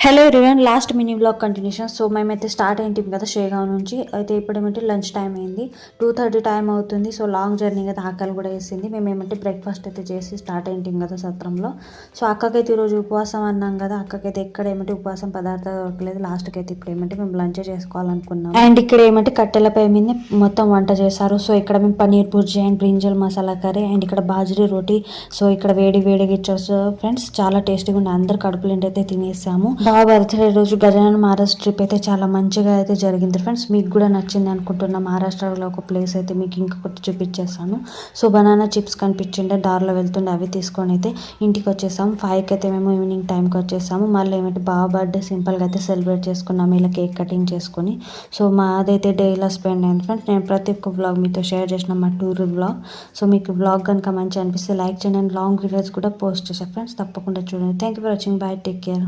Hello everyone, last mini blog continuation. So మేమైతే start అయింటాం కదా షేగావ్ నుంచి. అయితే ఇప్పుడు ఏమంటే లంచ్ టైం అయింది, 2:30 టైం అవుతుంది. సో లాంగ్ జర్నీ కదా, ఆకలి కూడా వేసింది. మేము ఏమంటే బ్రేక్ఫాస్ట్ అయితే చేసి స్టార్ట్ అయింటాం కదా సత్రంలో. సో అక్కకైతే ఈరోజు ఉపవాసం అన్నాం కదా, అక్కకైతే ఎక్కడ ఏమంటే ఉపవాసం పదార్థాలు దొరకలేదు. లాస్ట్కి అయితే ఇప్పుడు ఏమంటే మేము లంచ్ చేసుకోవాలనుకున్నాం. అండ్ ఇక్కడ ఏమంటే కట్టెలపై మీద మొత్తం వంట చేశారు. సో ఇక్కడ మేము paneer bhurji and brinjal masala curry and ఇక్కడ బాజ్రీ రోటీ. సో ఇక్కడ వేడి వేడిగా ఇచ్చారు ఫ్రెండ్స్, చాలా టేస్టీగా ఉంది. అందరు కడుపులు అయితే తినేసాము. బాబా బర్త్డే రోజు గజానన్ మహారాజ్ ట్రిప్ అయితే చాలా మంచిగా అయితే జరిగింది ఫ్రెండ్స్. మీకు కూడా నచ్చింది అనుకుంటున్నా. మహారాష్ట్రలో ఒక ప్లేస్ అయితే మీకు ఇంకొకటి చూపించేస్తాను. సో బనానా చిప్స్ కనిపించిండే దారిలో వెళ్తుండే, అవి తీసుకొని అయితే ఇంటికి వచ్చేసాము. 5కి అయితే మేము ఈవినింగ్ టైంకి వచ్చేసాము. మళ్ళీ ఏమంటే బాబా బర్త్డే సింపుల్గా అయితే సెలబ్రేట్ చేసుకున్నాము, ఇలా కేక్ కటింగ్ చేసుకొని. సో మాదైతే డే ఇలా స్పెండ్ అయింది ఫ్రెండ్స్. నేను ప్రతి ఒక్క వ్లాగ్ మీతో షేర్ చేసిన మా టూర్ వ్లాగ్. సో మీకు వ్లాగ్ కనుక మంచి అనిపిస్తే లైక్ చేయండి. లాంగ్ వీడియోస్ కూడా పోస్ట్ చేశాను ఫ్రెండ్స్, తప్పకుండా చూడండి. Thank you for watching. By, take care.